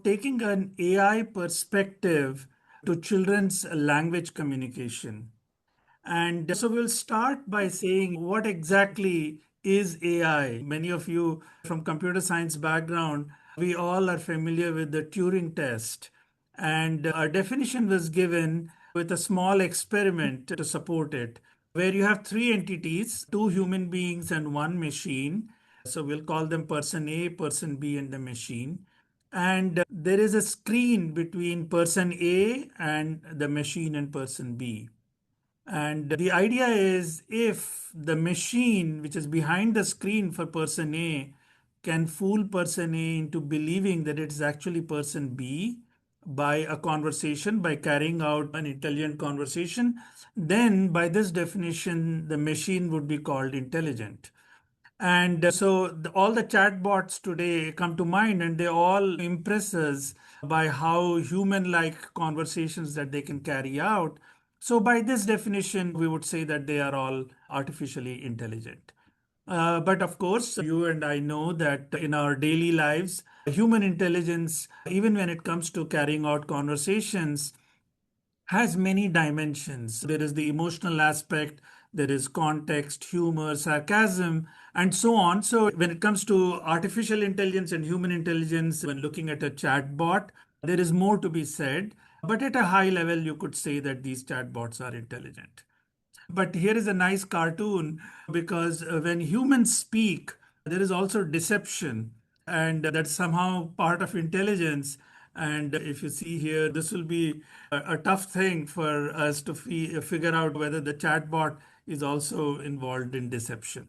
taking an AI perspective to children's language communication. And so we'll start by saying what exactly is AI. Many of you from computer science background, we all are familiar with the Turing test. And a definition was given with a small experiment to support it, where you have three entities, two human beings and one machine. So we'll call them person A, person B, and the machine. And there is a screen between person A and the machine and person B. And the idea is if the machine, which is behind the screen for person A, can fool person A into believing that it's actually person B by a conversation, by carrying out an intelligent conversation, then by this definition, the machine would be called intelligent. And so all the chatbots today come to mind, and they all impress us by how human-like conversations that they can carry out. So by this definition, we would say that they are all artificially intelligent. But of course, you and I know that in our daily lives, human intelligence, even when it comes to carrying out conversations, has many dimensions. There is the emotional aspect, there is context, humor, sarcasm, and so on. So, when it comes to artificial intelligence and human intelligence, when looking at a chatbot, there is more to be said. But at a high level, you could say that these chatbots are intelligent. But here is a nice cartoon because when humans speak, there is also deception, and that's somehow part of intelligence. And if you see here, this will be a tough thing for us to figure out whether the chatbot is also involved in deception.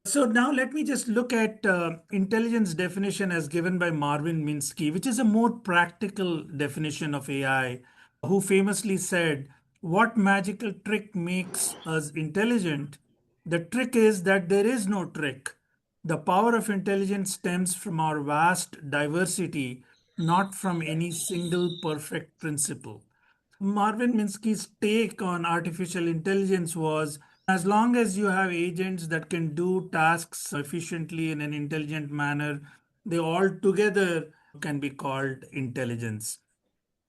So now let me just look at intelligence definition as given by Marvin Minsky, which is a more practical definition of AI, who famously said, "What magical trick makes us intelligent? The trick is that there is no trick. The power of intelligence stems from our vast diversity, not from any single perfect principle." Marvin Minsky's take on artificial intelligence was as long as you have agents that can do tasks efficiently in an intelligent manner, they all together can be called intelligence.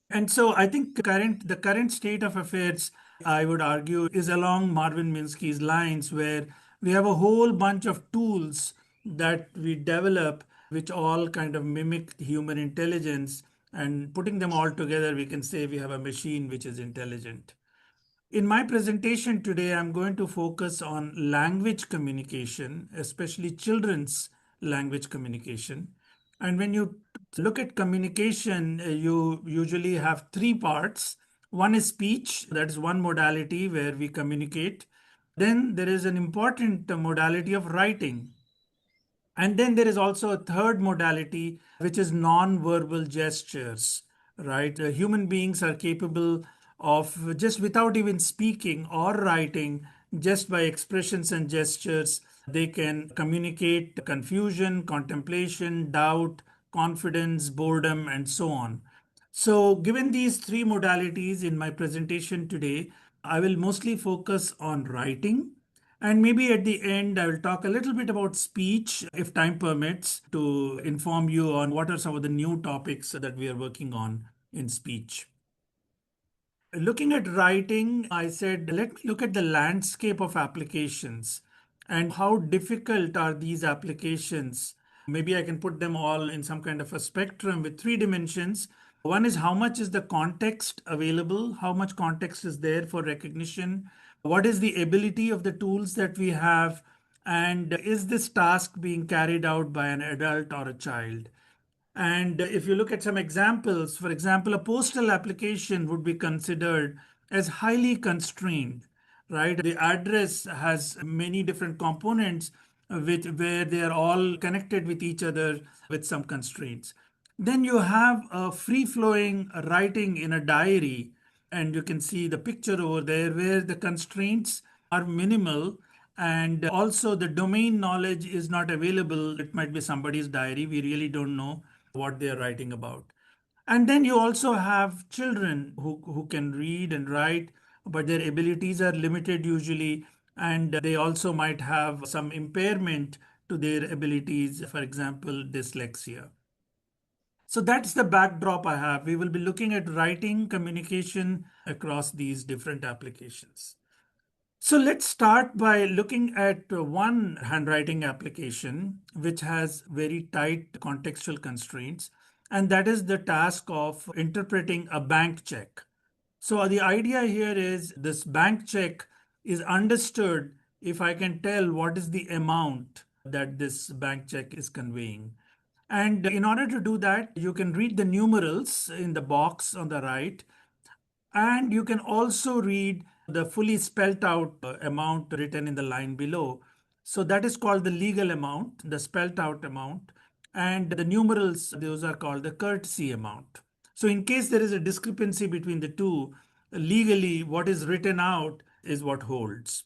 And so I think the current state of affairs, I would argue, is along Marvin Minsky's lines, where we have a whole bunch of tools that we develop which all kind of mimic human intelligence, and putting them all together, we can say we have a machine which is intelligent. In my presentation today, I'm going to focus on language communication, especially children's language communication. And when you look at communication, you usually have three parts. One is speech, that is one modality where we communicate. Then there is an important modality of writing. And then there is also a third modality, which is non-verbal gestures, right? Human beings are capable of just without even speaking or writing, just by expressions and gestures, they can communicate confusion, contemplation, doubt, confidence, boredom, and so on. So, given these three modalities in my presentation today, I will mostly focus on writing. And maybe at the end, I will talk a little bit about speech, if time permits, to inform you on what are some of the new topics that we are working on in speech. Looking at writing, I said, let me look at the landscape of applications and how difficult are these applications. Maybe I can put them all in some kind of a spectrum with three dimensions. One is how much is the context available? How much context is there for recognition? What is the ability of the tools that we have? And is this task being carried out by an adult or a child? And if you look at some examples, for example, a postal application would be considered as highly constrained, right? The address has many different components where they are all connected with each other with some constraints. Then you have a free flowing writing in a diary, and you can see the picture over there where the constraints are minimal, and also the domain knowledge is not available. It might be somebody's diary. We really don't know what they're writing about. And then you also have children who can read and write, but their abilities are limited usually, and they also might have some impairment to their abilities, for example, dyslexia. So that's the backdrop I have. We will be looking at writing communication across these different applications. So let's start by looking at one handwriting application which has very tight contextual constraints, and that is the task of interpreting a bank check. So the idea here is this bank check is understood if I can tell what is the amount that this bank check is conveying. And in order to do that, you can read the numerals in the box on the right, and you can also read the fully spelt out amount written in the line below. So that is called the legal amount, the spelt out amount. And the numerals, those are called the courtesy amount. So in case there is a discrepancy between the two, legally what is written out is what holds.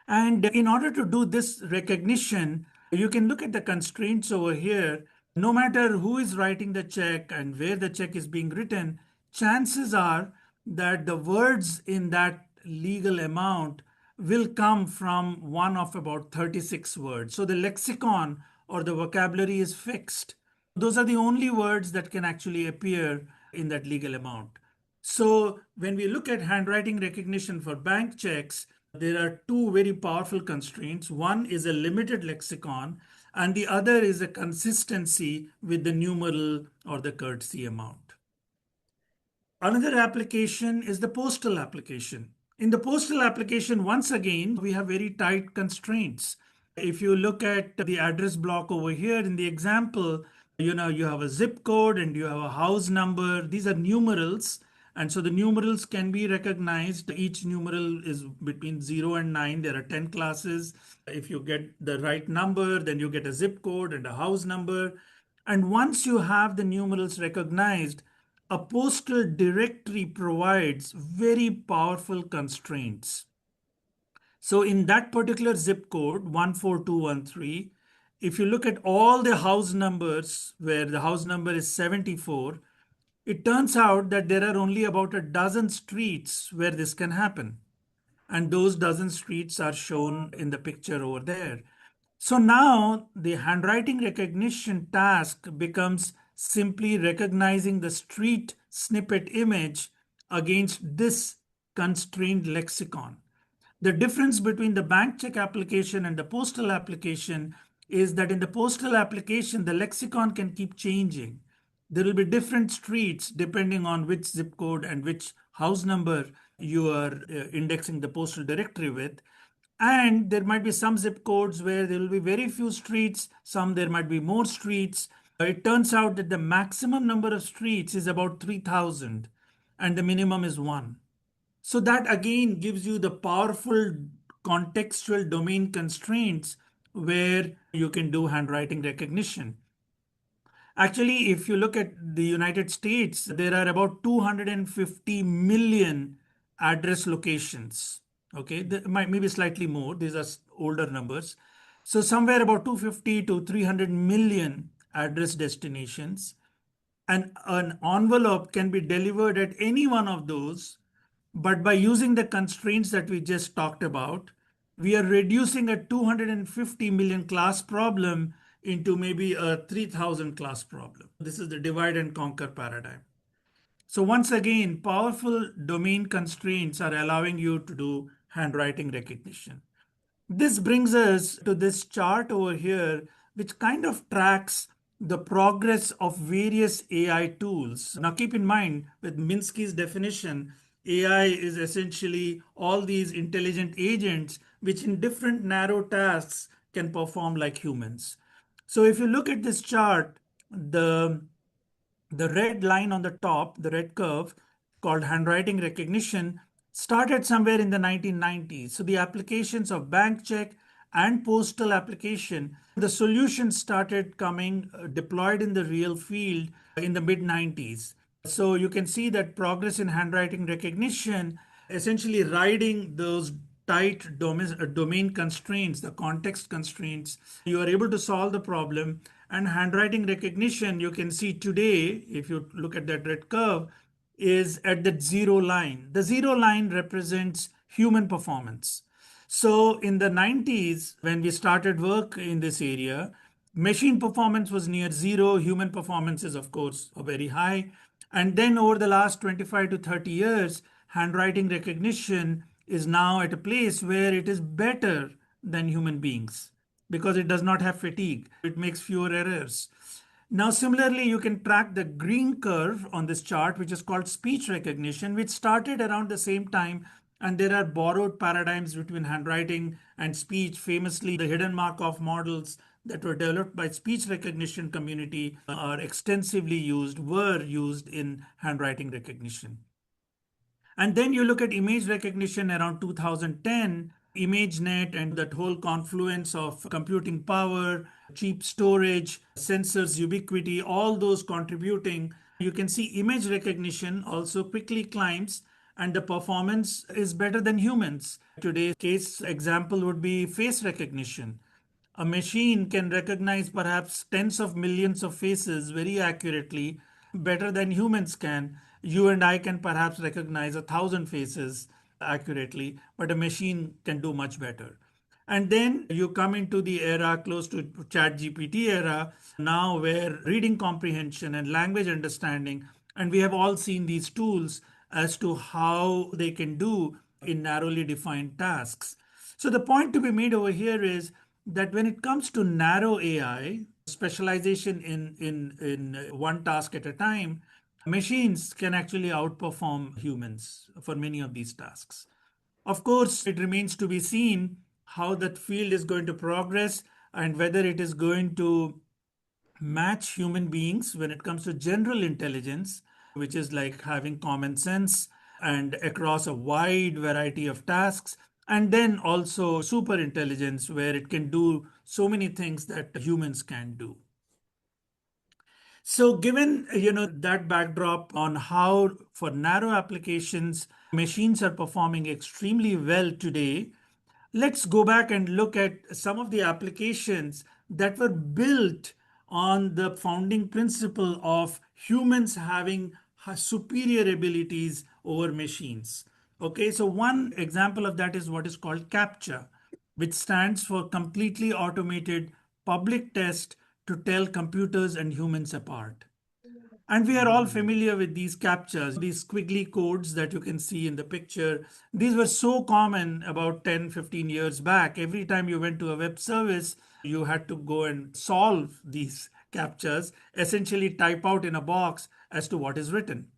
And in order to do this recognition, you can look at the constraints over here. No matter who is writing the check and where the check is being written, chances are that the words in that legal amount will come from one of about 36 words. So the lexicon or the vocabulary is fixed. Those are the only words that can actually appear in that legal amount. So when we look at handwriting recognition for bank checks, there are two very powerful constraints. One is a limited lexicon, and the other is a consistency with the numeral or the courtesy amount. Another application is the postal application. In the postal application, once again, we have very tight constraints. If you look at the address block over here in the example, you have a zip code and you have a house number. These are numerals. And so the numerals can be recognized. Each numeral is between 0 and 9. There are 10 classes. If you get the right number, then you get a zip code and a house number. And once you have the numerals recognized, a postal directory provides very powerful constraints. So in that particular zip code, 14213, if you look at all the house numbers where the house number is 74, it turns out that there are only about a dozen streets where this can happen. And those dozen streets are shown in the picture over there. So now the handwriting recognition task becomes simply recognizing the street snippet image against this constrained lexicon. The difference between the bank check application and the postal application is that in the postal application, the lexicon can keep changing. There will be different streets depending on which zip code and which house number you are indexing the postal directory with. And there might be some zip codes where there will be very few streets, some there might be more streets. It turns out that the maximum number of streets is about 3,000 and the minimum is one. So that again gives you the powerful contextual domain constraints where you can do handwriting recognition. Actually, if you look at the United States, there are about 250 million address locations. Okay, there might maybe slightly more. These are older numbers. So somewhere about 250 to 300 million address destinations. And an envelope can be delivered at any one of those, but by using the constraints that we just talked about, we are reducing a 250 million class problem into maybe a 3,000 class problem. This is the divide and conquer paradigm. So once again, powerful domain constraints are allowing you to do handwriting recognition. This brings us to this chart over here, which kind of tracks the progress of various AI tools. Now, keep in mind, with Minsky's definition, AI is essentially all these intelligent agents which, in different narrow tasks, can perform like humans. So, if you look at this chart, the red line on the top, the red curve called handwriting recognition, started somewhere in the 1990s. So the applications of bank check and postal application, the solutions started coming deployed in the real field in the mid 90s. So you can see that progress in handwriting recognition, essentially riding those tight domain constraints, the context constraints, you are able to solve the problem. And handwriting recognition, you can see today, if you look at that red curve, is at that zero line. The zero line represents human performance. So in the 90s, when we started work in this area, Machine performance was near zero. Human performance is, of course, very high. And then over the last 25 to 30 years, handwriting recognition is now at a place where it is better than human beings because it does not have fatigue. It makes fewer errors. Now, similarly, you can track the green curve on this chart, which is called speech recognition, which started around the same time. And there are borrowed paradigms between handwriting and speech. Famously, the hidden Markov models that were developed by speech recognition community are extensively used, were used in handwriting recognition. And then you look at image recognition around 2010, ImageNet, and that whole confluence of computing power, cheap storage, sensors ubiquity, all those contributing. You can see image recognition also quickly climbs, and the performance is better than humans. Today's case example would be face recognition. A machine can recognize perhaps tens of millions of faces very accurately, better than humans can. You and I can perhaps recognize 1,000 faces accurately, but a machine can do much better. And then you come into the era close to chat GPT era now, where reading comprehension and language understanding, and we have all seen these tools as to how they can do in narrowly defined tasks. So the point to be made over here is that when it comes to narrow AI, specialization in one task at a time, machines can actually outperform humans for many of these tasks. Of course, it remains to be seen how that field is going to progress and whether it is going to match human beings when it comes to general intelligence, which is like having common sense and across a wide variety of tasks, and then also super intelligence, where it can do so many things that humans can do. So, given that backdrop on how for narrow applications machines are performing extremely well today, let's go back and look at some of the applications that were built on the founding principle of humans having superior abilities over machines. Okay, so one example of that is what is called CAPTCHA, which stands for Completely Automated Public Test to Tell Computers and Humans Apart. And we are all familiar with these captchas, these squiggly codes that you can see in the picture. These were so common about 10, 15 years back. Every time you went to a web service, you had to go and solve these captchas, essentially type out in a box as to what is written.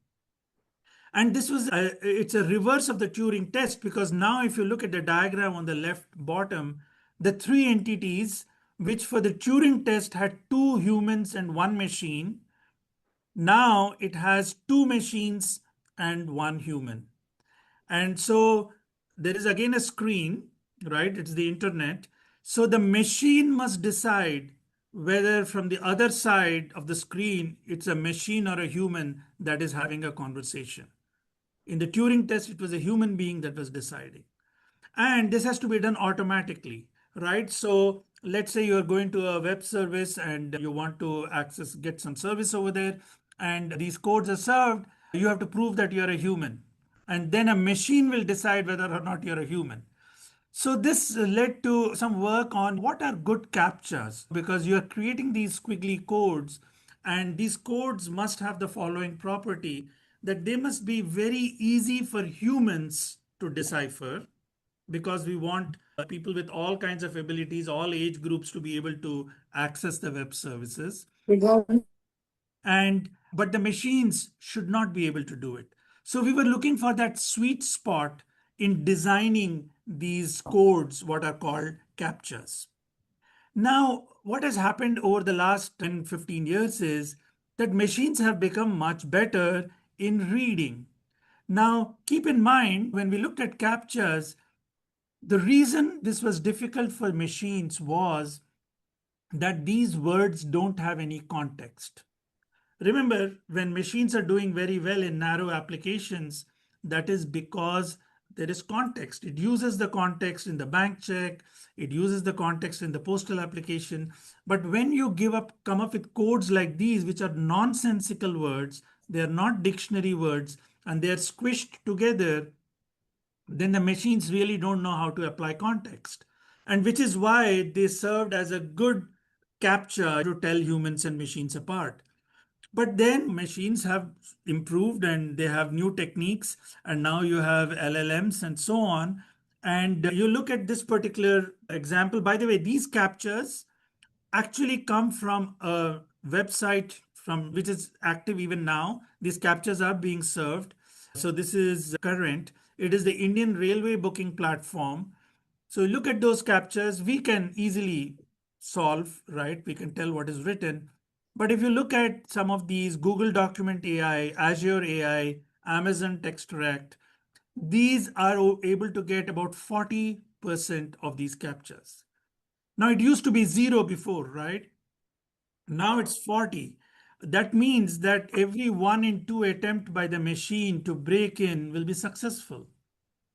And it's a reverse of the Turing test, because now if you look at the diagram on the left bottom, the three entities, which for the Turing test had two humans and one machine, now it has two machines and one human. And so there is again a screen, right? It's the internet. So the machine must decide whether from the other side of the screen it's a machine or a human that is having a conversation. In the Turing test, it was a human being that was deciding. And this has to be done automatically, right? So let's say you're going to a web service and you want to get some service over there, and these codes are served. You have to prove that you're a human. And then a machine will decide whether or not you're a human. So this led to some work on what are good captchas, because you are creating these squiggly codes, and these codes must have the following property, that they must be very easy for humans to decipher, because we want people with all kinds of abilities, all age groups, to be able to access the web services. And but the machines should not be able to do it. So we were looking for that sweet spot in designing these codes, what are called captchas. Now, what has happened over the last 10, 15 years is that machines have become much better in reading. Now, keep in mind, when we looked at captchas, the reason this was difficult for machines was that these words don't have any context. Remember, when machines are doing very well in narrow applications, that is because there is context. It uses the context in the bank check, it uses the context in the postal application. But when you come up with codes like these, which are nonsensical words, they are not dictionary words, and they are squished together, then the machines really don't know how to apply context. And which is why they served as a good capture to tell humans and machines apart. But then machines have improved and they have new techniques, and now you have LLMs and so on. And you look at this particular example. By the way, these captures actually come from a website from which is active even now. These captures are being served. So this is current. It is the Indian Railway booking platform. So look at those captures, we can easily solve, right? We can tell what is written. But if you look at some of these Google Document AI, Azure AI, Amazon Textract, these are able to get about 40% of these captures. Now it used to be zero before, right? Now it's 40. That means that every 1 in 2 attempt by the machine to break in will be successful.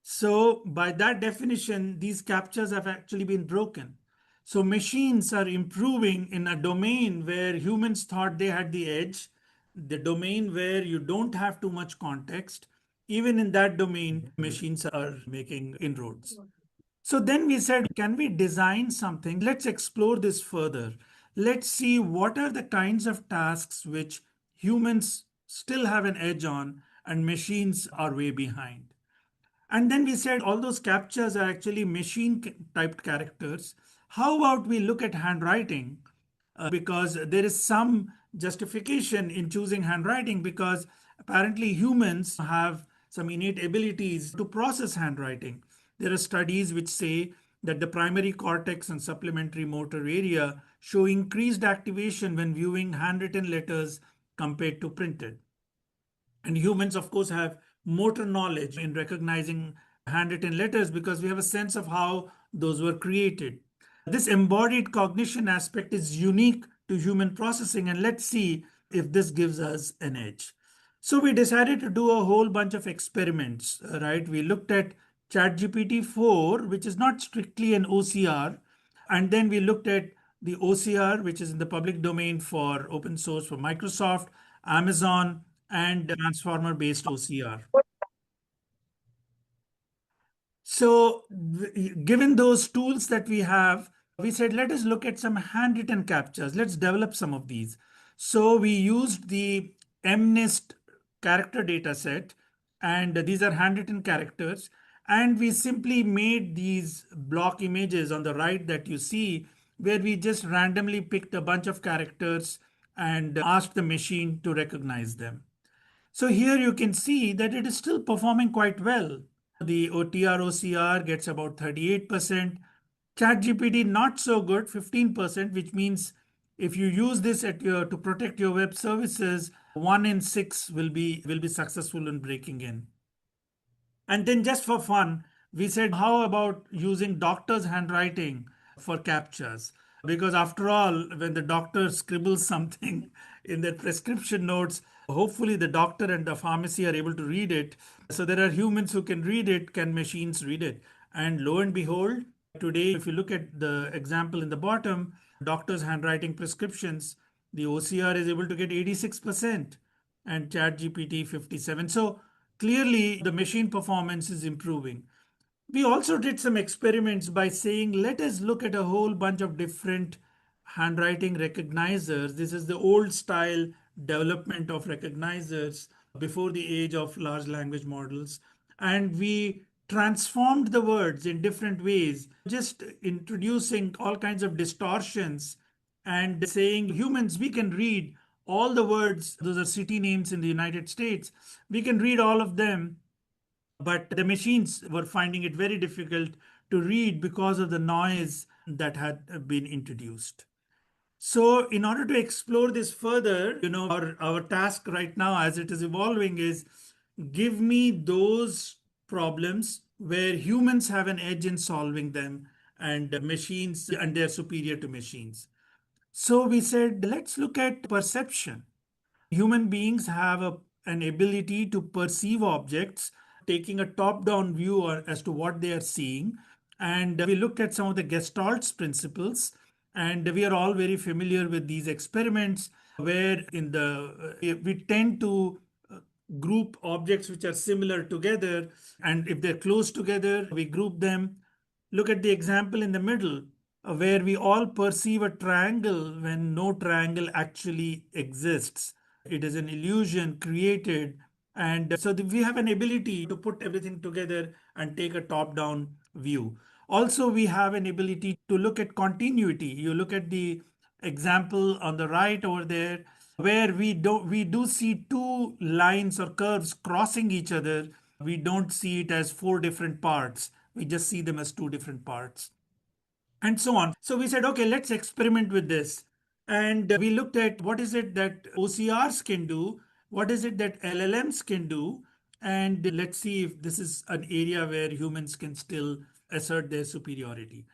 So, by that definition, these captures have actually been broken. So, machines are improving in a domain where humans thought they had the edge, the domain where you don't have too much context. Even in that domain, machines are making inroads. So then we said, can we design something? Let's explore this further. Let's see what are the kinds of tasks which humans still have an edge on and machines are way behind. And then we said all those captures are actually machine typed characters. How about we look at handwriting? Because there is some justification in choosing handwriting because apparently humans have some innate abilities to process handwriting. There are studies which say that the primary cortex and supplementary motor area show increased activation when viewing handwritten letters compared to printed. And humans, of course, have motor knowledge in recognizing handwritten letters because we have a sense of how those were created. This embodied cognition aspect is unique to human processing, and let's see if this gives us an edge. So we decided to do a whole bunch of experiments, right? We looked at ChatGPT 4, which is not strictly an OCR, and then we looked at the OCR, which is in the public domain for open source for Microsoft, Amazon, and transformer based OCR. So, given those tools that we have, we said, let us look at some handwritten captures. Let's develop some of these. So, we used the MNIST character data set, and these are handwritten characters. And we simply made these block images on the right that you see, where we just randomly picked a bunch of characters and asked the machine to recognize them. So here you can see that it is still performing quite well. The OTR gets about 38%. ChatGPT not so good, 15%, which means if you use this at your to protect your web services, 1 in 6 will be successful in breaking in. And then just for fun, we said, how about using doctor's handwriting for captures? Because after all, when the doctor scribbles something in their prescription notes, hopefully the doctor and the pharmacy are able to read it. So there are humans who can read it, can machines read it? And lo and behold, today, if you look at the example in the bottom, doctors handwriting prescriptions, the OCR is able to get 86% and ChatGPT 57. So clearly, the machine performance is improving. We also did some experiments by saying, let us look at a whole bunch of different handwriting recognizers. This is the old style development of recognizers before the age of large language models. And we transformed the words in different ways, just introducing all kinds of distortions and saying, humans, we can read all the words. Those are city names in the United States. We can read all of them, but the machines were finding it very difficult to read because of the noise that had been introduced. So, in order to explore this further, our task right now as it is evolving is give me those problems where humans have an edge in solving them and machines and they're superior to machines. So we said, let's look at perception. Human beings have an ability to perceive objects, taking a top down view as to what they are seeing. And we looked at some of the Gestalt's principles, and we are all very familiar with these experiments where we tend to group objects which are similar together, and if they're close together, we group them. Look at the example in the middle. where we all perceive a triangle when no triangle actually exists. It is an illusion created. And so we have an ability to put everything together and take a top down view. Also, we have an ability to look at continuity. You look at the example on the right over there, where we do see two lines or curves crossing each other. We don't see it as four different parts. We just see them as two different parts and so on. So we said, okay, let's experiment with this. And we looked at what is it that OCRs can do, what is it that LLMs can do, and let's see if this is an area where humans can still assert their superiority.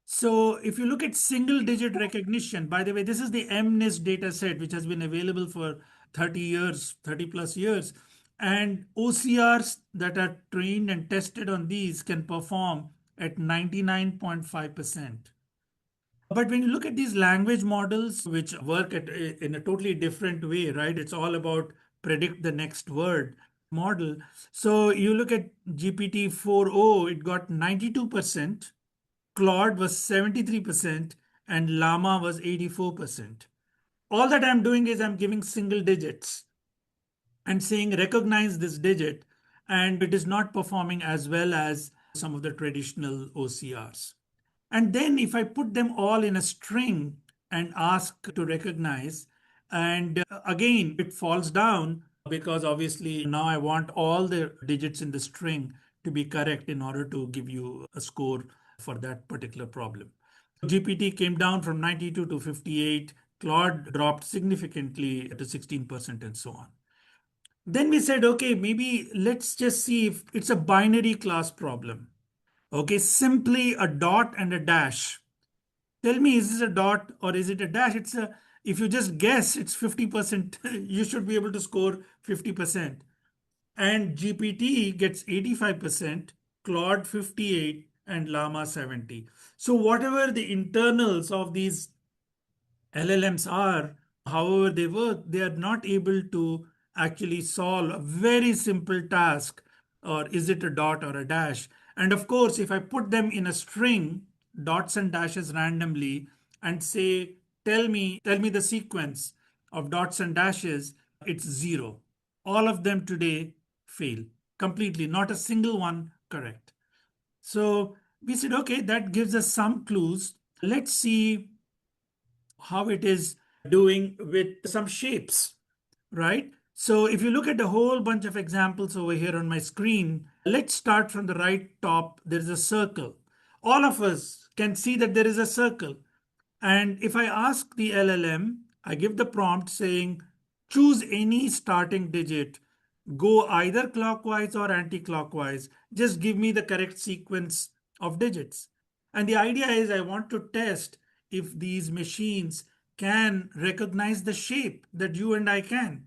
So if you look at single digit recognition, by the way, this is the MNIST data set, which has been available for 30 years, 30 plus years. And OCRs that are trained and tested on these can perform at 99.5%. But when you look at these language models, which work in a totally different way, right? It's all about predict the next word model. So you look at GPT 4o, it got 92%. Claude was 73% and Llama was 84%. All that I'm doing is I'm giving single digits and saying recognize this digit, and it is not performing as well as some of the traditional OCRs. And then if I put them all in a string and ask to recognize, and again, it falls down because obviously now I want all the digits in the string to be correct in order to give you a score for that particular problem. GPT came down from 92 to 58. Claude dropped significantly to 16% and so on. Then we said, okay, maybe let's just see if it's a binary class problem. Okay, simply a dot and a dash. Tell me, is this a dot or is it a dash? If you just guess, it's 50%. You should be able to score 50%. And GPT gets 85%, Claude 58, and Llama 70. So whatever the internals of these LLMs are, however they work, they are not able to actually solve a very simple task, or is it a dot or a dash? And of course, if I put them in a string, dots and dashes randomly, and say, tell me the sequence of dots and dashes, it's zero. All of them today fail completely, not a single one correct. So we said, okay, that gives us some clues. Let's see how it is doing with some shapes, right? So if you look at a whole bunch of examples over here on my screen, let's start from the right top. There is a circle. All of us can see that there is a circle. And if I ask the LLM, I give the prompt saying, choose any starting digit, go either clockwise or anti-clockwise. Just give me the correct sequence of digits. And the idea is I want to test if these machines can recognize the shape that you and I can.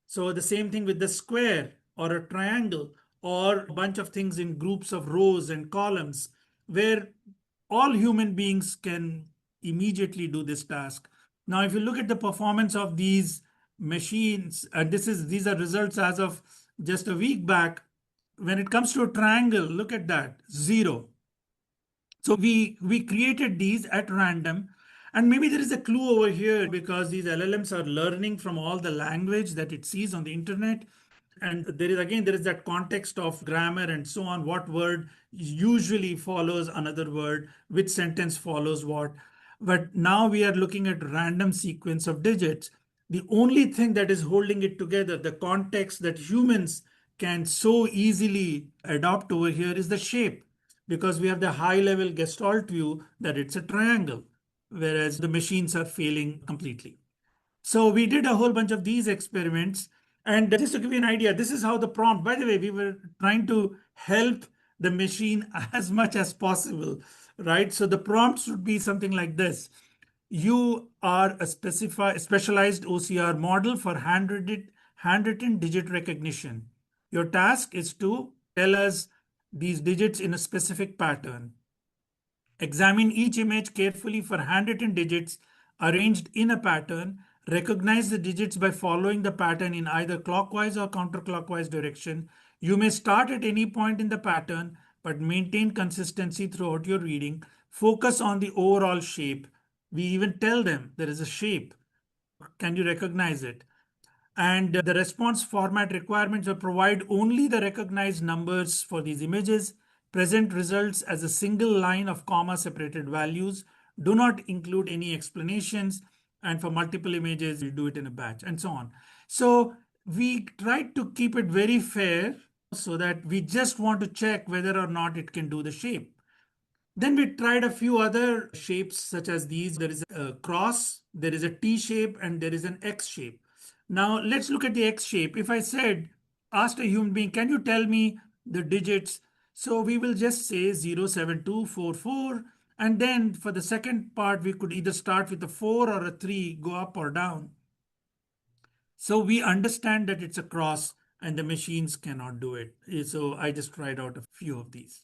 So the same thing with the square or a triangle or a bunch of things in groups of rows and columns where all human beings can immediately do this task. Now, if you look at the performance of these machines, and these are results as of just a week back. When it comes to a triangle, look at that, zero. So we created these at random, and maybe there is a clue over here because these LLMs are learning from all the language that it sees on the internet. And there is that context of grammar and so on. What word usually follows another word, which sentence follows what. But now we are looking at random sequence of digits. The only thing that is holding it together, the context that humans can so easily adopt over here, is the shape, because we have the high level gestalt view that it's a triangle, whereas the machines are failing completely. So we did a whole bunch of these experiments. And just to give you an idea, this is how the prompt, by the way, we were trying to help the machine as much as possible, right? So the prompts would be something like this. You are a specialized OCR model for handwritten digit recognition. Your task is to tell us these digits in a specific pattern. Examine each image carefully for handwritten digits arranged in a pattern. Recognize the digits by following the pattern in either clockwise or counterclockwise direction. You may start at any point in the pattern. but maintain consistency throughout your reading. Focus on the overall shape. We even tell them there is a shape. Can you recognize it? And the response format requirements will provide only the recognized numbers for these images, present results as a single line of comma separated values, do not include any explanations, and for multiple images, you do it in a batch, and so on. So we tried to keep it very fair so that we just want to check whether or not it can do the shape. Then we tried a few other shapes such as these. There is a cross, there is a T shape, and there is an X shape. Now let's look at the X shape. If I said, asked a human being, can you tell me the digits? So we will just say 07244. And then for the second part, we could either start with a 4 or a 3, go up or down. So we understand that it's a cross and the machines cannot do it. So I just tried out a few of these.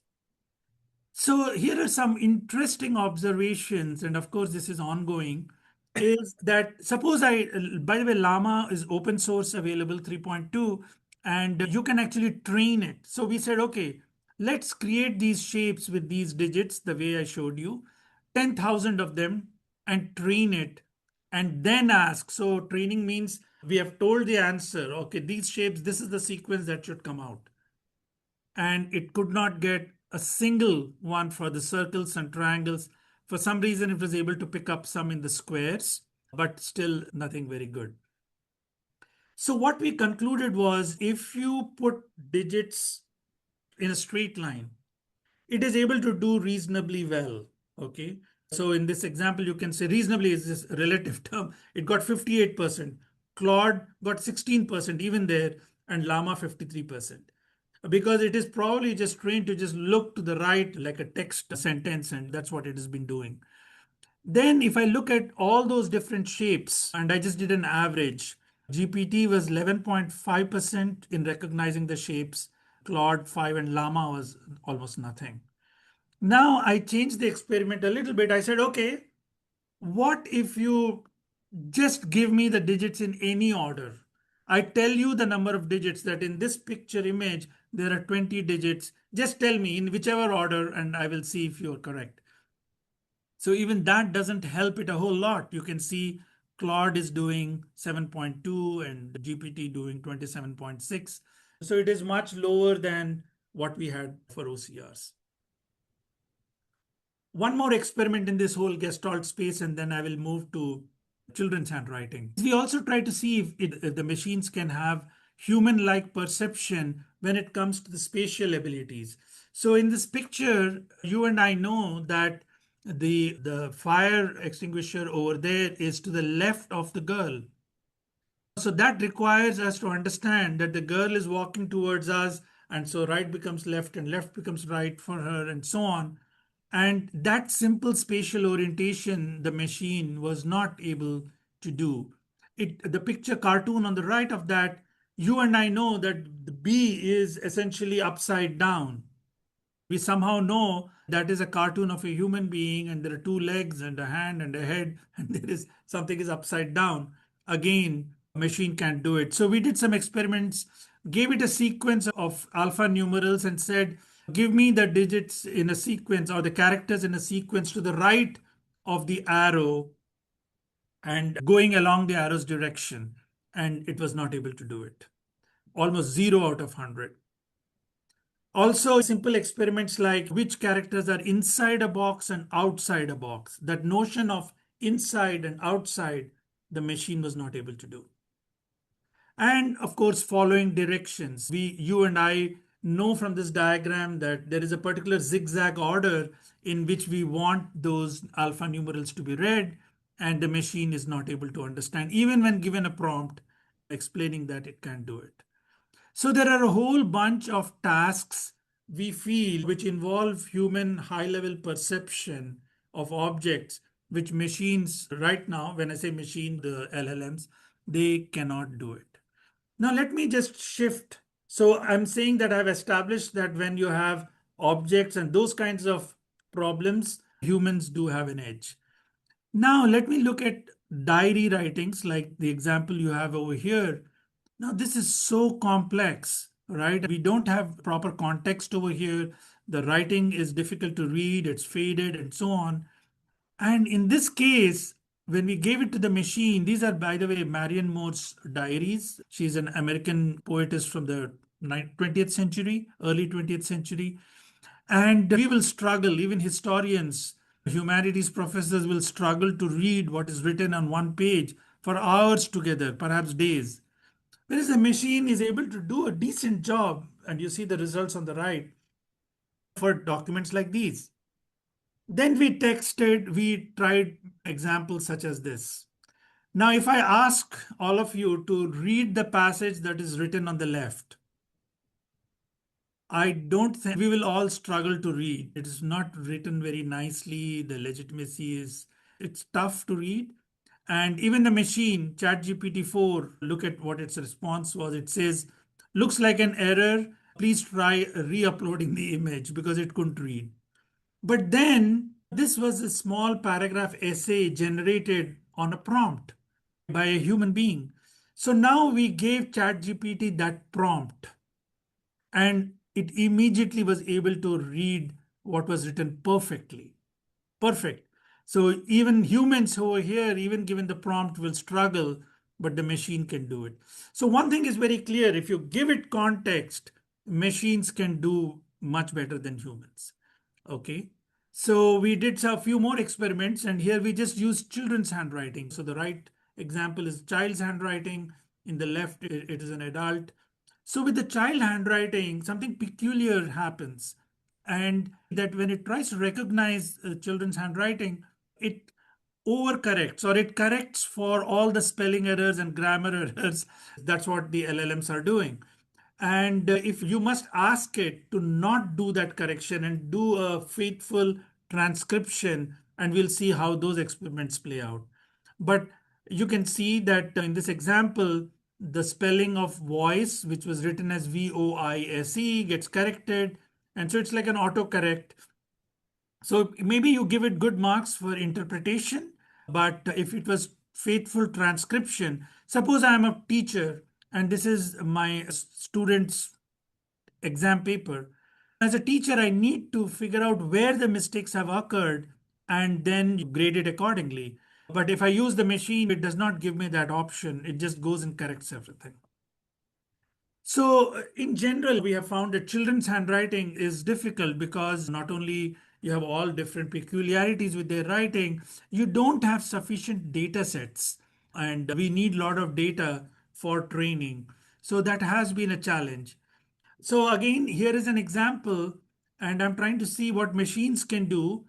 So here are some interesting observations, and of course, this is ongoing. Is that suppose by the way, Llama is open source available 3.2, and you can actually train it. So we said, okay, let's create these shapes with these digits the way I showed you, 10,000 of them, and train it, and then ask. So training means we have told the answer, okay, these shapes, this is the sequence that should come out, and it could not get a single one for the circles and triangles. For some reason, it was able to pick up some in the squares, but still nothing very good. So, what we concluded was if you put digits in a straight line, it is able to do reasonably well. Okay. So, in this example, you can say reasonably is this relative term. It got 58%. Claude got 16%, even there, and Llama 53%, because it is probably just trained to just look to the right like a text sentence, and that's what it has been doing. Then if I look at all those different shapes and I just did an average, GPT was 11.5% in recognizing the shapes, Claude 5, and Llama was almost nothing. Now I changed the experiment a little bit. I said, okay, what if you just give me the digits in any order? I tell you the number of digits that in this picture image, there are 20 digits. Just tell me in whichever order and I will see if you're correct. So even that doesn't help it a whole lot. You can see Claude is doing 7.2 and GPT doing 27.6. So it is much lower than what we had for OCRs. One more experiment in this whole Gestalt space, and then I will move to children's handwriting. We also try to see if the machines can have human-like perception when it comes to the spatial abilities. So in this picture, you and I know that the fire extinguisher over there is to the left of the girl. So that requires us to understand that the girl is walking towards us, and so right becomes left and left becomes right for her, and so on. And that simple spatial orientation, the machine was not able to do. The picture cartoon on the right of that, you and I know that the B is essentially upside down. We somehow know that is a cartoon of a human being, and there are two legs and a hand and a head, and there is something is upside down. Again, a machine can't do it. So we did some experiments, gave it a sequence of alpha numerals, and said, give me the digits in a sequence or the characters in a sequence to the right of the arrow and going along the arrow's direction. And it was not able to do it. Almost 0 out of 100. Also, simple experiments like which characters are inside a box and outside a box. That notion of inside and outside, the machine was not able to do. And of course, following directions. You and I know from this diagram that there is a particular zigzag order in which we want those alpha numerals to be read, and the machine is not able to understand, even when given a prompt explaining that it can do it. So there are a whole bunch of tasks we feel which involve human high level perception of objects, which machines right now, when I say machine, the LLMs, they cannot do it. Now let me just shift. So I'm saying that I've established that when you have objects and those kinds of problems, humans do have an edge. Now let me look at diary writings like the example you have over here. Now, this is so complex. right? We don't have proper context over here. The writing is difficult to read, it's faded, and so on. And in this case, when we gave it to the machine, these are, by the way, Marianne Moore's diaries. She's an American poetess from the 20th century, early 20th century. And we will struggle, even historians, humanities professors will struggle to read what is written on one page for hours together, perhaps days. Whereas the machine is able to do a decent job, and you see the results on the right for documents like these. Then we tried examples such as this. Now, if I ask all of you to read the passage that is written on the left, I don't think we will all struggle to read. It is not written very nicely. The legitimacy is, it's tough to read. And even the machine, ChatGPT 4, look at what its response was. It says, looks like an error. Please try re uploading the image because it couldn't read. But then this was a small paragraph essay generated on a prompt by a human being. So now we gave ChatGPT that prompt and it immediately was able to read what was written perfectly. Perfect. So even humans over here, even given the prompt, will struggle, but the machine can do it. So one thing is very clear: if you give it context, machines can do much better than humans. Okay. So we did a few more experiments, and here we just used children's handwriting. So the right example is child's handwriting. In the left, it is an adult. So with the child handwriting, something peculiar happens. And that when it tries to recognize children's handwriting, it overcorrects or it corrects for all the spelling errors and grammar errors. That's what the LLMs are doing. And if you must ask it to not do that correction and do a faithful transcription, and we'll see how those experiments play out. But you can see that in this example, the spelling of voice, which was written as VOICE, gets corrected. And so it's like an autocorrect. So maybe you give it good marks for interpretation, but if it was faithful transcription, suppose I am a teacher and this is my student's exam paper. As a teacher, I need to figure out where the mistakes have occurred and then grade it accordingly. But if I use the machine, it does not give me that option. It just goes and corrects everything. So, in general, we have found that children's handwriting is difficult because not only you have all different peculiarities with their writing, you don't have sufficient data sets, and we need a lot of data for training. So, that has been a challenge. So, again, here is an example, and I'm trying to see what machines can do.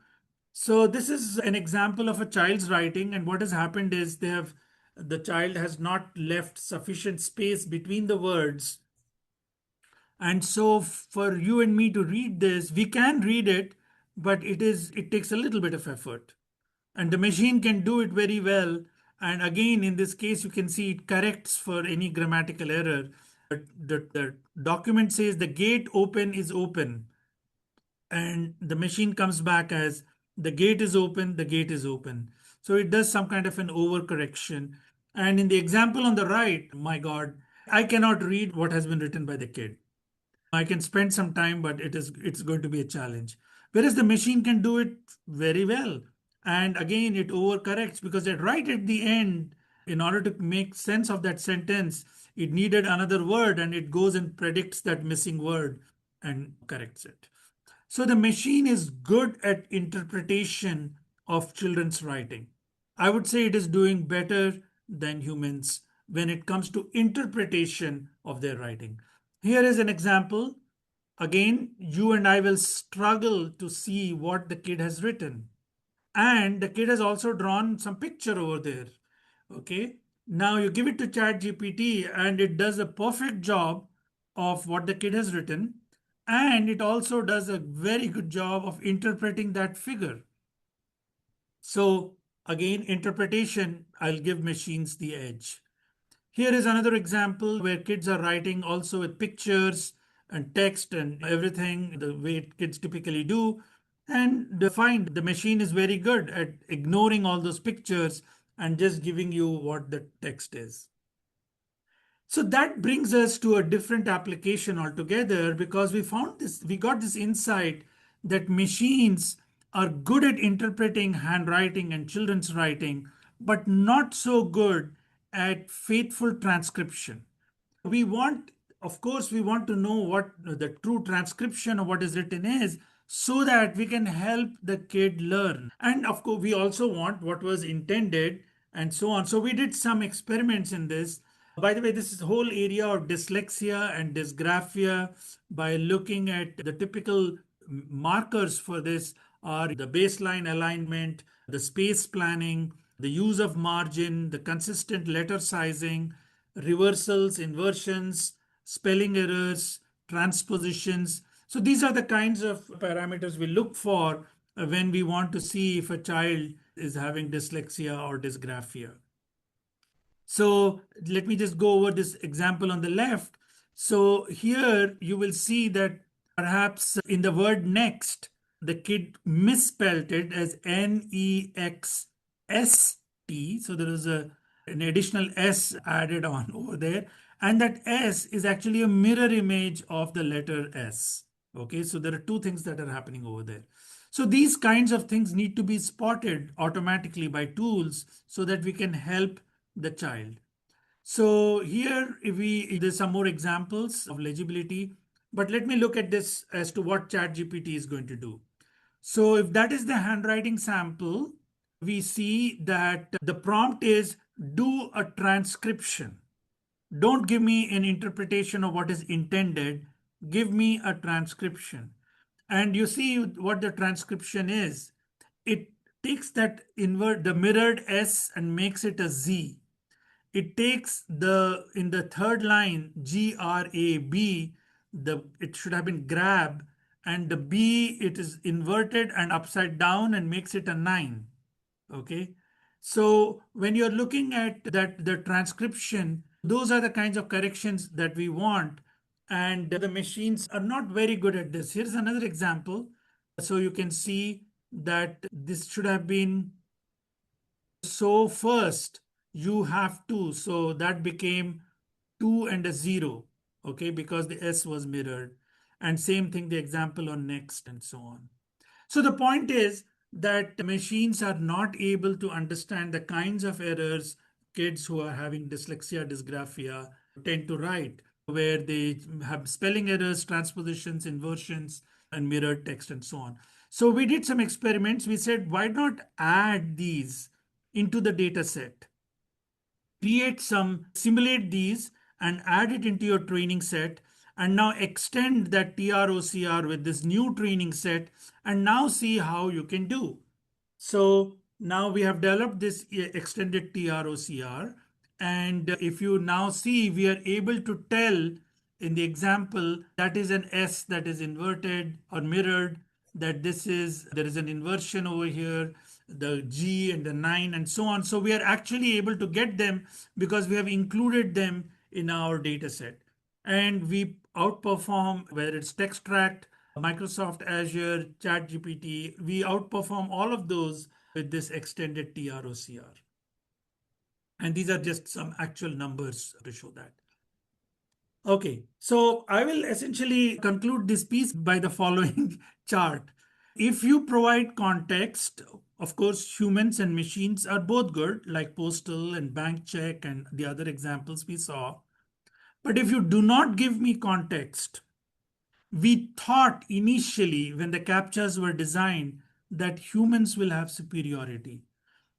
So, this is an example of a child's writing, and what has happened is the child has not left sufficient space between the words, and so for you and me to read this, we can read it, but it takes a little bit of effort. And the machine can do it very well. And again, in this case, you can see it corrects for any grammatical error. But the document says the gate open is open. And the machine comes back as the gate is open, the gate is open. So it does some kind of an overcorrection. And in the example on the right, my God, I cannot read what has been written by the kid. I can spend some time, but it's going to be a challenge. Whereas the machine can do it very well. And again, it overcorrects because right at the end, in order to make sense of that sentence, it needed another word and it goes and predicts that missing word and corrects it. So the machine is good at interpretation of children's writing. I would say it is doing better than humans when it comes to interpretation of their writing. Here is an example. Again, you and I will struggle to see what the kid has written. And the kid has also drawn some picture over there. Okay. Now you give it to ChatGPT and it does a perfect job of what the kid has written. And it also does a very good job of interpreting that figure. So again, interpretation, I'll give machines the edge. Here is another example where kids are writing also with pictures and text and everything, the way kids typically do. And they find the machine is very good at ignoring all those pictures and just giving you what the text is. So that brings us to a different application altogether, because we got this insight that machines are good at interpreting handwriting and children's writing, but not so good at faithful transcription. We want, of course, we want to know what the true transcription of what is written is, so that we can help the kid learn. And of course, we also want what was intended and so on. So we did some experiments in this. By the way, this is whole area of dyslexia and dysgraphia. By looking at the typical markers for this are the baseline alignment, the space planning, the use of margin, the consistent letter sizing, reversals, inversions, spelling errors, transpositions. So these are the kinds of parameters we look for when we want to see if a child is having dyslexia or dysgraphia. So let me just go over this example on the left. So here you will see that perhaps in the word next, the kid misspelled it as NEXST. So there is an additional S added on over there. And that S is actually a mirror image of the letter S. Okay, so there are two things that are happening over there. So these kinds of things need to be spotted automatically by tools so that we can help the child. So here there's some more examples of legibility, but let me look at this as to what ChatGPT is going to do. So if that is the handwriting sample, we see that the prompt is do a transcription. Don't give me an interpretation of what is intended. Give me a transcription. And you see what the transcription is. It takes that the mirrored S and makes it a Z. It takes in the third line, GRAB, it should have been grab, and the B, it is inverted and upside down and makes it a 9. Okay. So when you're looking at the transcription, those are the kinds of corrections that we want. And the machines are not very good at this. Here's another example. So you can see that this should have been, so first you have to, so that became 2 and a 0, okay, because the S was mirrored. And same thing, the example on next and so on. So the point is that machines are not able to understand the kinds of errors kids who are having dyslexia, dysgraphia tend to write, where they have spelling errors, transpositions, inversions, and mirrored text and so on. So we did some experiments. We said, why not add these into the data set? Simulate these and add it into your training set, and now extend that TROCR with this new training set, and now see how you can do. So now we have developed this extended TROCR, and if you now see, we are able to tell in the example that is an S that is inverted or mirrored, that there is an inversion over here, the G and the 9 and so on. So we are actually able to get them because we have included them in our data set. And we outperform, whether it's TextRact, Microsoft Azure, ChatGPT, we outperform all of those with this extended TROCR. And these are just some actual numbers to show that. Okay, so I will essentially conclude this piece by the following chart. If you provide context, of course, humans and machines are both good, like postal and bank check and the other examples we saw. But if you do not give me context, we thought initially when the captchas were designed that humans will have superiority.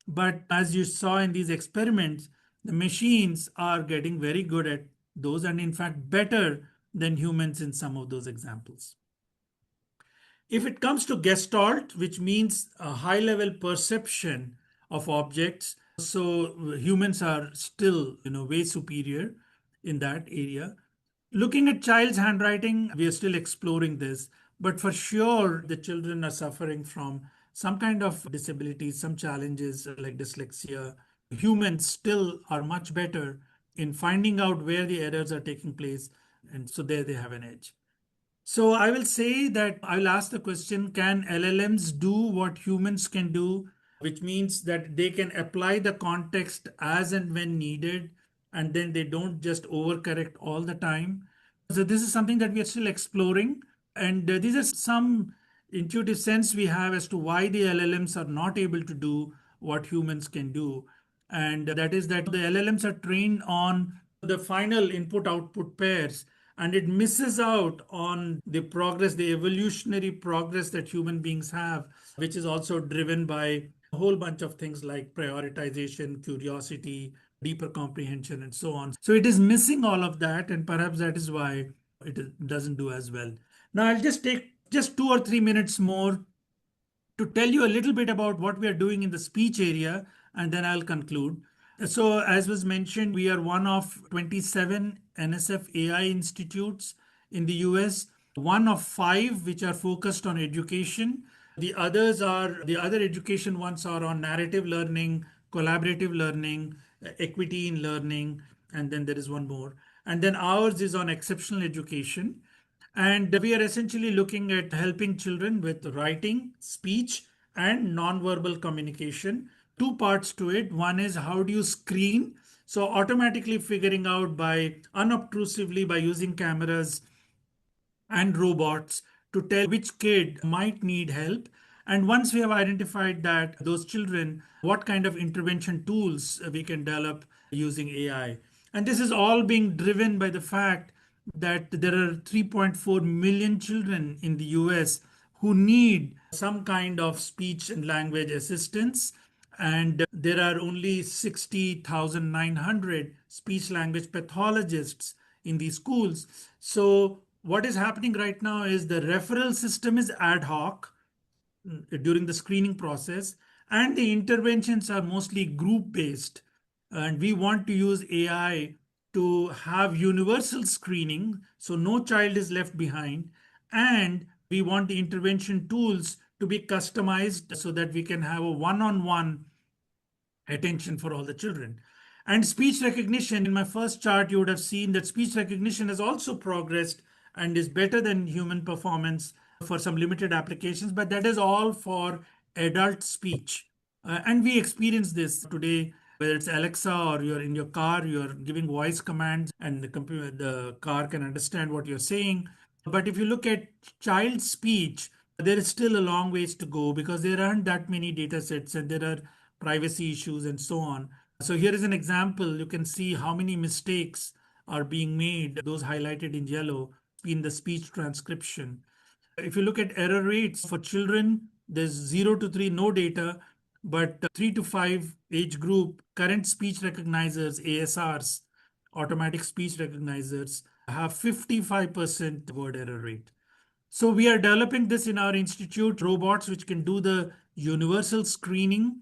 But as you saw in these experiments, the machines are getting very good at those, and in fact better than humans in some of those examples. If it comes to gestalt, which means a high level perception of objects, so humans are still, way superior in that area. Looking at child's handwriting, we are still exploring this, but for sure, the children are suffering from some kind of disability, some challenges like dyslexia. Humans still are much better in finding out where the errors are taking place, and so there they have an edge. So I will say that I will ask the question, can LLMs do what humans can do, which means that they can apply the context as and when needed and then they don't just overcorrect all the time. So this is something that we are still exploring, and these are some intuitive sense we have as to why the LLMs are not able to do what humans can do. And that is that the LLMs are trained on the final input output pairs, and it misses out on the progress, the evolutionary progress that human beings have, which is also driven by a whole bunch of things like prioritization, curiosity, deeper comprehension, and so on. So it is missing all of that, and perhaps that is why doesn't do as well. Now, I'll just take just 2 or 3 minutes more to tell you a little bit about what we are doing in the speech area, and then I'll conclude. So, as was mentioned, we are one of 27 NSF AI institutes in the US, one of five which are focused on education. The other education ones are on narrative learning, collaborative learning, equity in learning, and then there is one more. And then ours is on exceptional education. And we are essentially looking at helping children with writing, speech, and nonverbal communication. Two parts to it. One is how do you screen? So, automatically figuring out by unobtrusively by using cameras and robots to tell which kid might need help. And once we have identified that those children, what kind of intervention tools we can develop using AI. And this is all being driven by the fact that there are 3.4 million children in the US who need some kind of speech and language assistance. And there are only 60,900 speech language pathologists in these schools. So, what is happening right now is the referral system is ad hoc during the screening process, and the interventions are mostly group based. And we want to use AI to have universal screening so no child is left behind. And we want the intervention tools to be customized so that we can have a one on one attention for all the children. And speech recognition, in my first chart, you would have seen that speech recognition has also progressed and is better than human performance for some limited applications, but that is all for adult speech. And we experience this today, whether it's Alexa or you're in your car, you're giving voice commands, and the car can understand what you're saying. But if you look at child speech, there is still a long ways to go because there aren't that many data sets and there are privacy issues and so on. So here is an example. You can see how many mistakes are being made, those highlighted in yellow, in the speech transcription. If you look at error rates for children, there's 0 to 3, no data, but 3 to 5 age group, current speech recognizers, ASRs, automatic speech recognizers, have 55% word error rate. So we are developing this in our institute, robots which can do the universal screening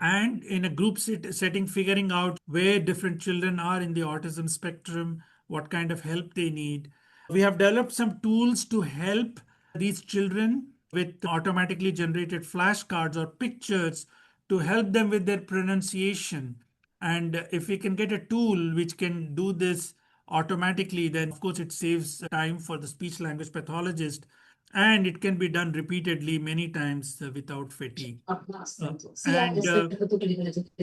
and in a group setting, figuring out where different children are in the autism spectrum, what kind of help they need. We have developed some tools to help these children with automatically generated flashcards or pictures to help them with their pronunciation. And if we can get a tool which can do this automatically, then of course it saves time for the speech language pathologist, and it can be done repeatedly many times without fatigue. And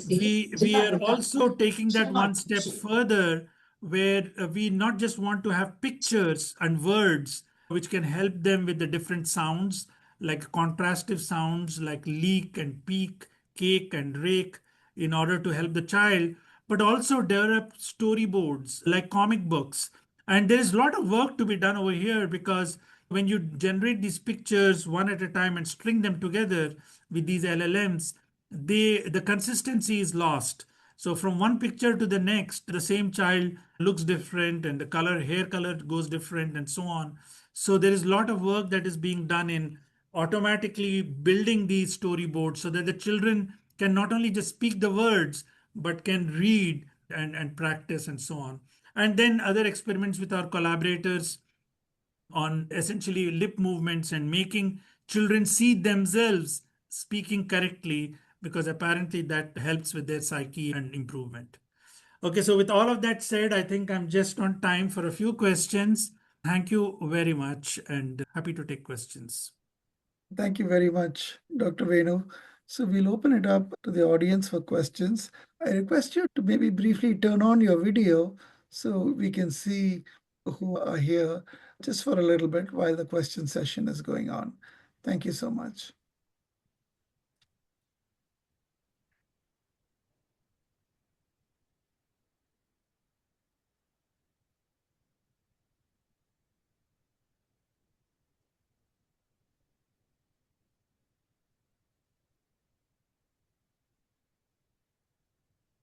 we are also taking that one step further, where we not just want to have pictures and words which can help them with the different sounds, like contrastive sounds like leak and peak, cake and rake, in order to help the child, but also develop storyboards like comic books. And there is a lot of work to be done over here because when you generate these pictures one at a time and string them together with these LLMs, the consistency is lost. So from one picture to the next, the same child looks different and the hair color goes different and so on. So there is a lot of work that is being done in automatically building these storyboards so that the children can not only just speak the words, but can read and practice and so on. And then other experiments with our collaborators on essentially lip movements and making children see themselves speaking correctly, because apparently that helps with their psyche and improvement. Okay, so with all of that said, I think I'm just on time for a few questions. Thank you very much and happy to take questions. Thank you very much, Dr. Venu. So we'll open it up to the audience for questions. I request you to maybe briefly turn on your video so we can see who are here just for a little bit while the question session is going on. Thank you so much.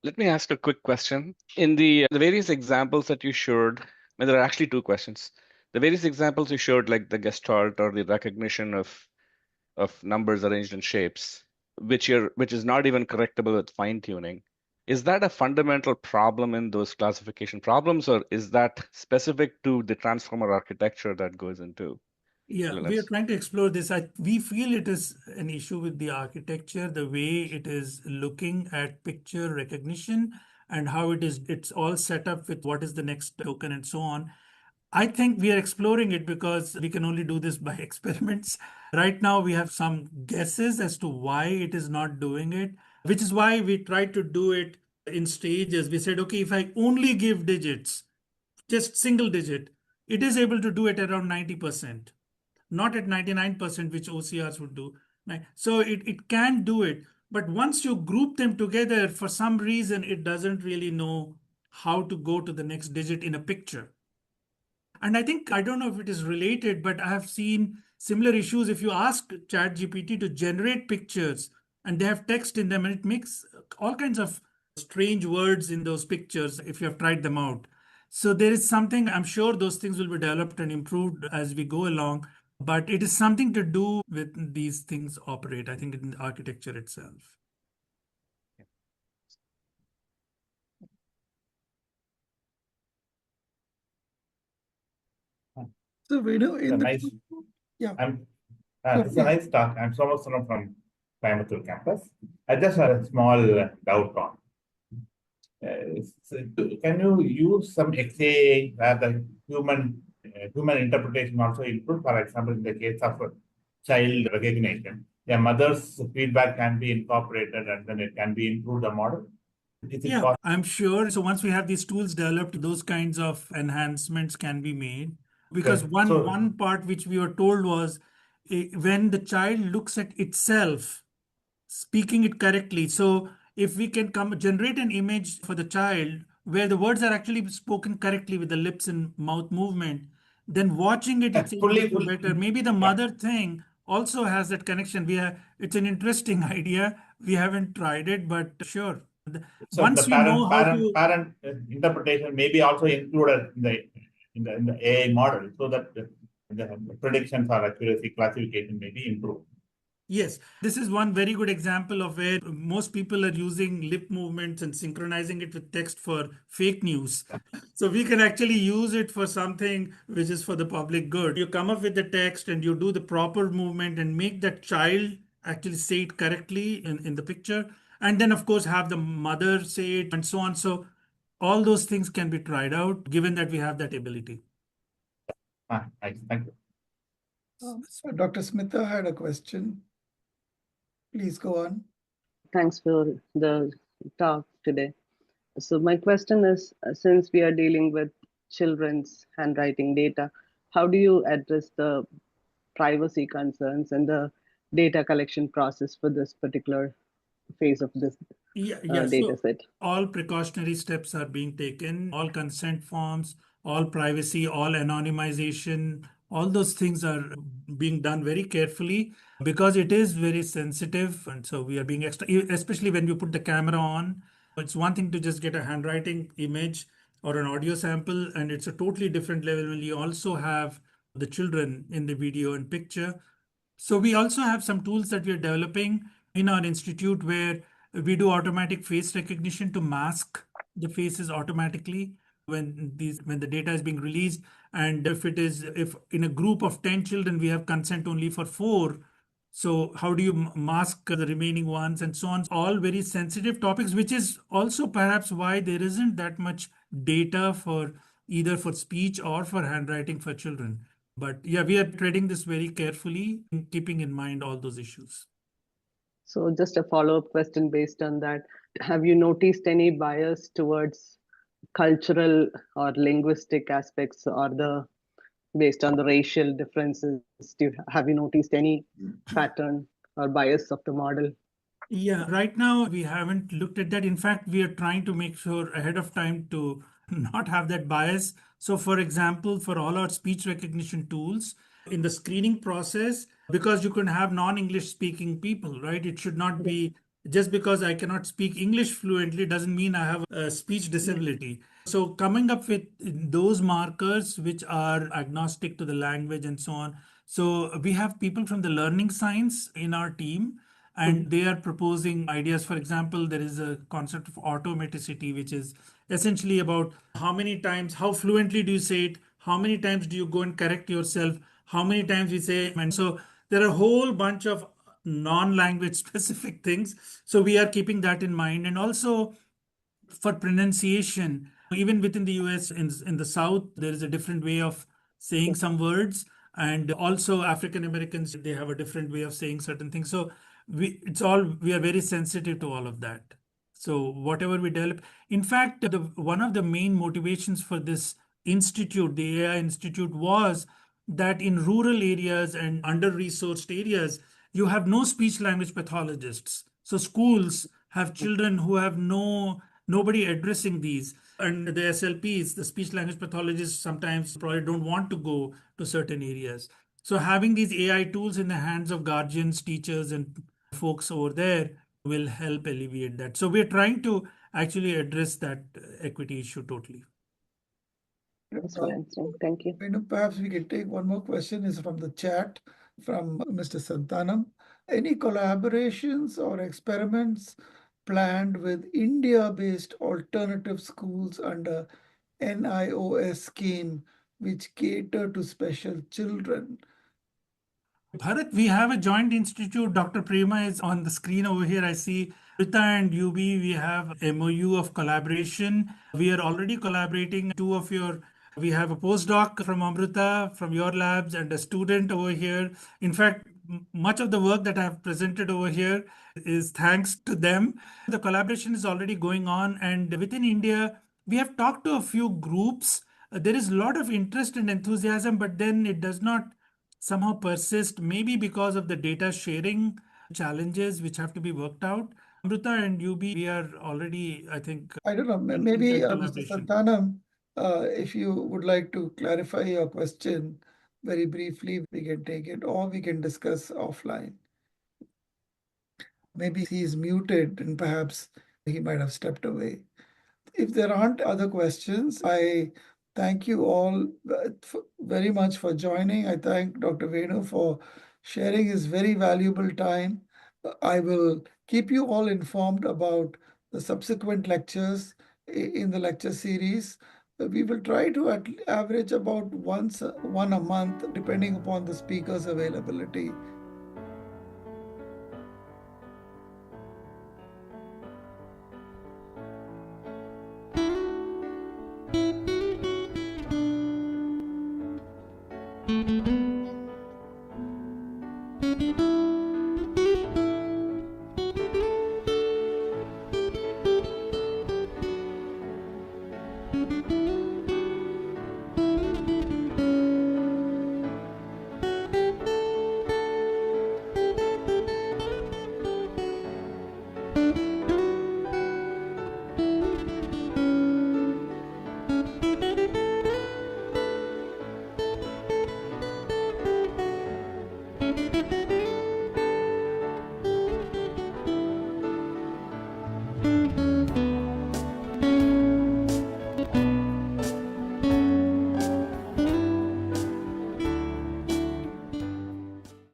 Let me ask a quick question. In the various examples that you showed, and there are actually two questions. The various examples you showed, like the gestalt or the recognition of numbers arranged in shapes, which is not even correctable with fine tuning. Is that a fundamental problem in those classification problems, or is that specific to the transformer architecture that goes into Yeah, we are Linux? trying to explore this. We feel it is an issue with the architecture, the way it is looking at picture recognition and how it's all set up with what is the next token and so on. I think we are exploring it because we can only do this by experiments. Right now, we have some guesses as to why it is not doing it, which is why we tried to do it in stages. We said, okay, if I only give digits, just single digit, it is able to do it around 90%, not at 99%, which OCRs would do. Right? So it can do it. But once you group them together, for some reason, it doesn't really know how to go to the next digit in a picture. And I think, I don't know if it is related, but I have seen similar issues. If you ask ChatGPT to generate pictures and they have text in them, and it makes all kinds of strange words in those pictures if you have tried them out. So there is something, I'm sure those things will be developed and improved as we go along, but it is something to do with these things operate, I think, in the architecture itself. So Venu, in the nice. yeah, This is a nice talk. I'm Thomas from Coimbatore campus. I just had a small doubt on. Can you use some XAA where the human interpretation also include? For example, in the case of child recognition, a mother's feedback can be incorporated and then it can be improved the model. Is it Yeah, possible? I'm sure. So once we have these tools developed, those kinds of enhancements can be made. Because Okay. one part which we were told was when the child looks at itself, speaking it correctly. So if we can come generate an image for the child where the words are actually spoken correctly with the lips and mouth movement, then watching it, it's able to fully, do better. Maybe the yeah. mother thing also has that connection. It's an interesting idea. We haven't tried it, but sure. So the Once we know how to, parent interpretation may be also included in the AI model, so that the predictions or accuracy classification may be improved. yes, this is one very good example of where most people are using lip movements and synchronizing it with text for fake news. So we can actually use it for something which is for the public good. You come up with the text and you do the proper movement and make that child actually say it correctly in the picture. And then, of course, have the mother say it and so on. So all those things can be tried out given that we have that ability. Nice. Thank you. Dr. Smitha had a question. Please go on. Thanks for the talk today. So my question is, since we are dealing with children's handwriting data, how do you address the privacy concerns and the data collection process for this particular phase of this Yeah. data So set? all precautionary steps are being taken, all consent forms, all privacy, all anonymization, all those things are being done very carefully because it is very sensitive. And so we are being extra, especially when you put the camera on. It's one thing to just get a handwriting image or an audio sample, and it's a totally different level when you also have the children in the video and picture. So we also have some tools that we are developing in our institute where we do automatic face recognition to mask the faces automatically when the data is being released. And if in a group of 10 children we have consent only for 4, so how do you mask the remaining ones and so on? All very sensitive topics, which is also perhaps why there isn't that much data for either for speech or for handwriting for children. But yeah, we are treading this very carefully, keeping in mind all those issues. So just a follow-up question based on that. Have you noticed any bias towards cultural or linguistic aspects or the based on the racial differences? Have you noticed any pattern or bias of the model? Yeah, right now we haven't looked at that. In fact, we are trying to make sure ahead of time to not have that bias. So, for example, for all our speech recognition tools, in the screening process, because you can have non-English speaking people, right? It should not be just because I cannot speak English fluently doesn't mean I have a speech disability. So, coming up with those markers which are agnostic to the language and so on. So, we have people from the learning science in our team and they are proposing ideas. For example, there is a concept of automaticity, which is essentially about how many times, how fluently do you say it, how many times do you go and correct yourself, how many times we say, and so there are a whole bunch of non-language specific things. So we are keeping that in mind. And also for pronunciation, even within the US, in the South, there is a different way of saying some words. And also African Americans, they have a different way of saying certain things. So we are very sensitive to all of that. So whatever we develop, in fact, one of the main motivations for this institute, the AI Institute, was that in rural areas and under-resourced areas, you have no speech language pathologists. So schools have children who have nobody addressing these. And the SLPs, the speech language pathologists, sometimes probably don't want to go to certain areas. So having these AI tools in the hands of guardians, teachers, and folks over there will help alleviate that. So we're trying to actually address that equity issue totally. Thanks for answering. Thank you. Perhaps we can take one more question is from the chat from Mr. Santanam. Any collaborations or experiments planned with India-based alternative schools under NIOS scheme which cater to special children? Bharat, we have a joint institute. Dr. Prema is on the screen over here. I see Amrita and UB, we have MOU of collaboration. We are already collaborating. We have a postdoc from Amrita from your labs and a student over here. In fact, much of the work that I have presented over here is thanks to them. The collaboration is already going on, and within India, we have talked to a few groups. There is a lot of interest and enthusiasm, but then it does not somehow persist, maybe because of the data sharing challenges which have to be worked out. Amrita and UB, we are already, I think, I don't know, in maybe that Mr. collaboration. Santanam, if you would like to clarify your question very briefly, we can take it or we can discuss offline. Maybe he's muted and perhaps he might have stepped away. If there aren't other questions, I thank you all very much for joining. I thank Dr. Venu for sharing his very valuable time. I will keep you all informed about the subsequent lectures in the lecture series. We will try to average about one a month, depending upon the speaker's availability.